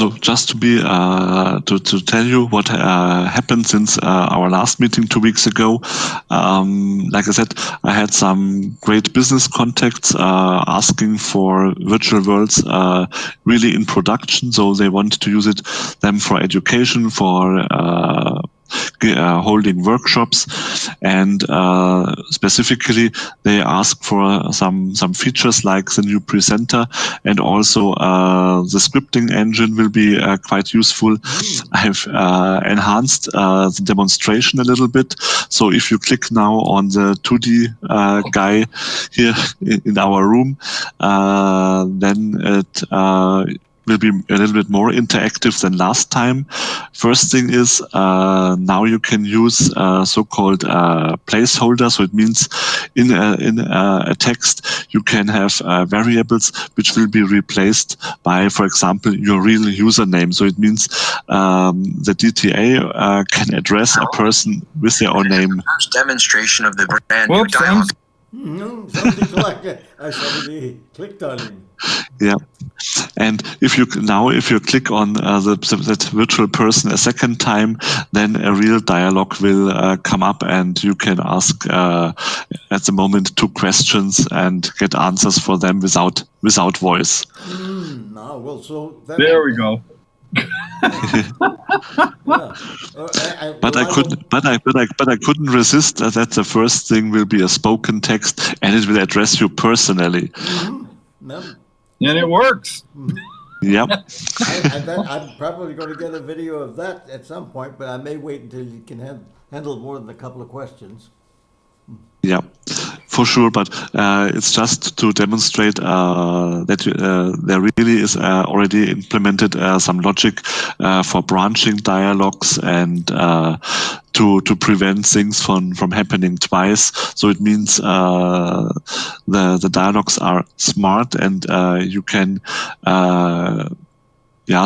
Also, just to be to tell you what happened since our last meeting 2 weeks ago. Like I said, I had some great business contacts asking for virtual worlds really in production. So they want to use them for education, for holding workshops, and specifically they ask for some features like the new presenter, and also the scripting engine will be quite useful. I've enhanced the demonstration a little bit. So if you click now on the 2D guy here in our room, then it will be a little bit more interactive than last time. First thing is now you can use so-called placeholder. So it means in a text you can have variables which will be replaced by, for example, your real username. So it means the DTA can address a person with their own name. First demonstration of the brand new dialogue. Somebody somebody clicked on him. Yeah, and if you click on that virtual person a second time, then a real dialogue will come up, and you can ask at the moment 2 questions and get answers for them without voice. Well, so there we go. But I couldn't resist that the first thing will be a spoken text, and it will address you personally. And it works. Yep. I'm probably going to get a video of that at some point, but I may wait until you can handle more than a couple of questions. Yeah, for sure. But it's just to demonstrate that there really is already implemented some logic for branching dialogues and to prevent things from happening twice. So it means the dialogues are smart, and you can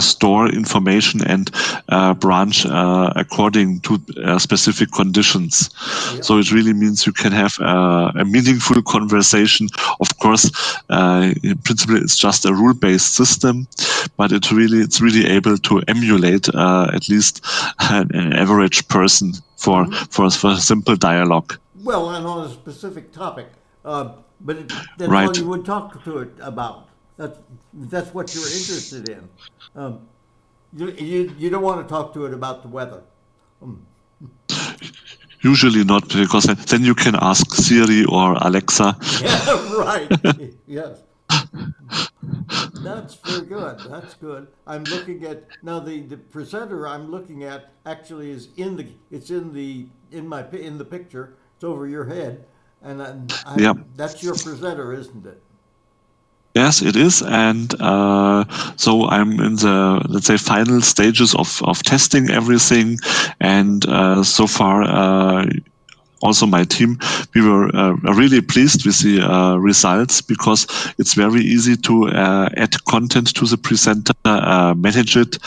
store information and branch according to specific conditions. So it really means you can have a meaningful conversation. Of course, in principle, it's just a rule-based system, but it's really able to emulate at least an average person for simple dialogue. Well, and on a specific topic, but that's Right. all you would talk to it about. That's what you're interested in. You don't want to talk to it about the weather. Usually not, because then you can ask Siri or Alexa. Yeah, right. Yes. That's very good. That's good. I'm looking at now the presenter I'm looking at actually is in the picture. It's over your head, and that's your presenter, isn't it? Yes, it is, and so I'm in the, let's say, final stages of testing everything, and so far also my team, we were really pleased with the results, because it's very easy to add content to the presenter, manage it,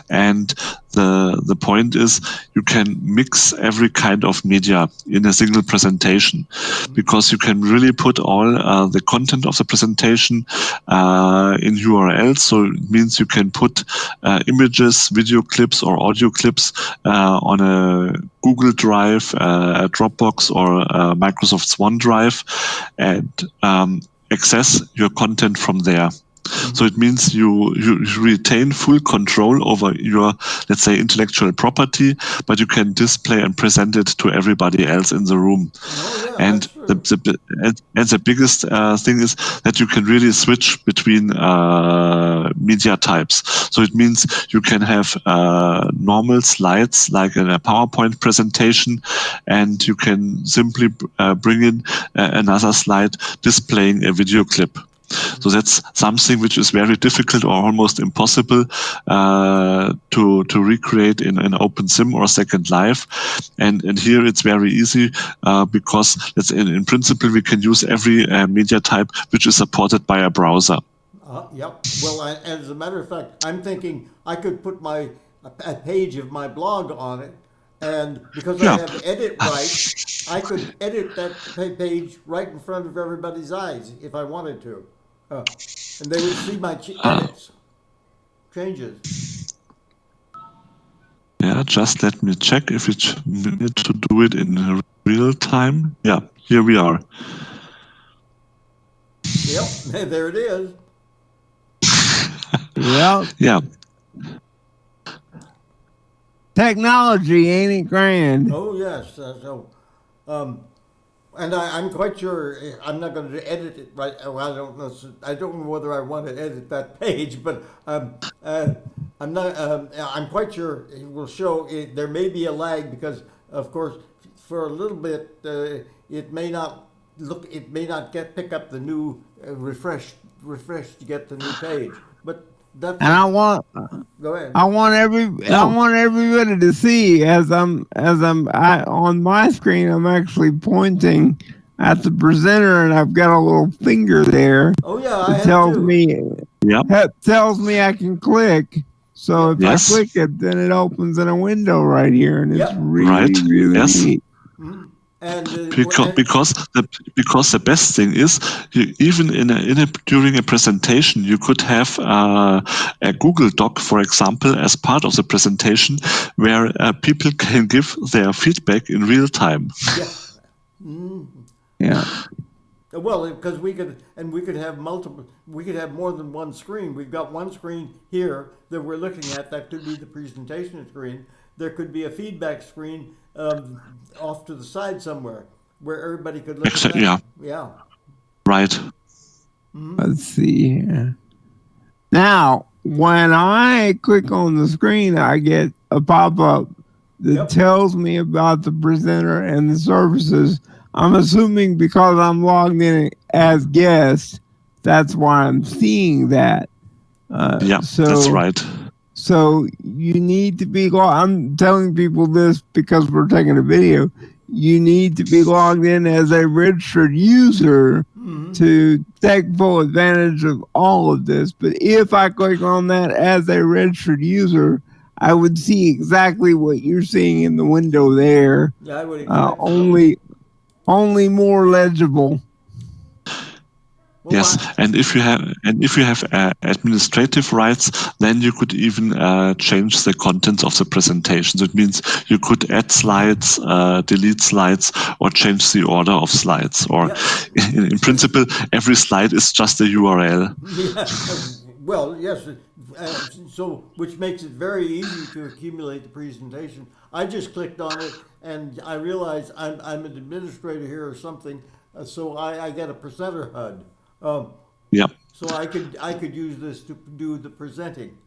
and the point is you can mix every kind of media in a single presentation, because you can really put all the content of the presentation in URLs. So it means you can put images, video clips, or audio clips on a Google Drive, a Dropbox, or a Microsoft's OneDrive, and access your content from there. So it means you retain full control over your, let's say, intellectual property, but you can display and present it to everybody else in the room. And the biggest thing is that you can really switch between media types. So it means you can have normal slides like in a PowerPoint presentation, and you can simply bring in another slide displaying a video clip. So that's something which is very difficult or almost impossible to recreate in an OpenSim or Second Life. And here it's very easy because in principle we can use every media type which is supported by a browser. Yep. Well, as a matter of fact, I'm thinking I could put a page of my blog on it, and because I have edit rights, I could edit that page right in front of everybody's eyes if I wanted to. And they would see my edits. changes. Yeah, just let me check if it need to do it in real time. Yeah, here we are. Yep, there it is. Yep. Yeah, Technology, ain't it grand? Oh yes. And I'm quite sure I'm not going to edit it right. Well, I don't know. I don't know whether I want to edit that page, but I'm not. I'm quite sure it will show. There may be a lag because, of course, for a little bit, it may not look. It may not pick up the new refresh to get the new page. But that's. And I want Go ahead. I want everybody to see as I'm on my screen. I'm actually pointing at the presenter, and I've got a little finger there. Oh yeah, I It have tells too. me yeah, tells me I can click. So if Yes. I click it, then it opens in a window right here, and it's Yep. really Right. really Yes. neat. And Because the best thing is even during a presentation you could have a Google Doc, for example, as part of the presentation where people can give their feedback in real time. yes. Yeah. Well, because we could have multiple. We could have more than one screen. We've got one screen here that we're looking at. That could be the presentation screen. There could be a feedback screen off to the side somewhere where everybody could look at that. Yeah. Yeah. Right. Let's see here. Now, when I click on the screen, I get a pop-up that Yep. tells me about the presenter and the services. I'm assuming because I'm logged in as guest, that's why I'm seeing that. Yeah, so, that's right. So you need to be I'm telling people this because we're taking a video. You need to be logged in as a registered user to take full advantage of all of this. But if I click on that as a registered user, I would see exactly what you're seeing in the window there. Yeah, I would expect so. Only more legible. Well, Yes, and if you have administrative rights, then you could even change the contents of the presentation. So it means you could add slides, delete slides, or change the order of slides. Or in principle, every slide is just a URL. Yeah. Well, yes. So, which makes it very easy to accumulate the presentation. I just clicked on it, and I realized I'm an administrator here or something, so I get a presenter HUD. Yeah. So I could use this to do the presenting.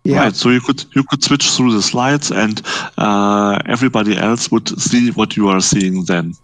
Yeah. Right. So you could switch through the slides, and everybody else would see what you are seeing then.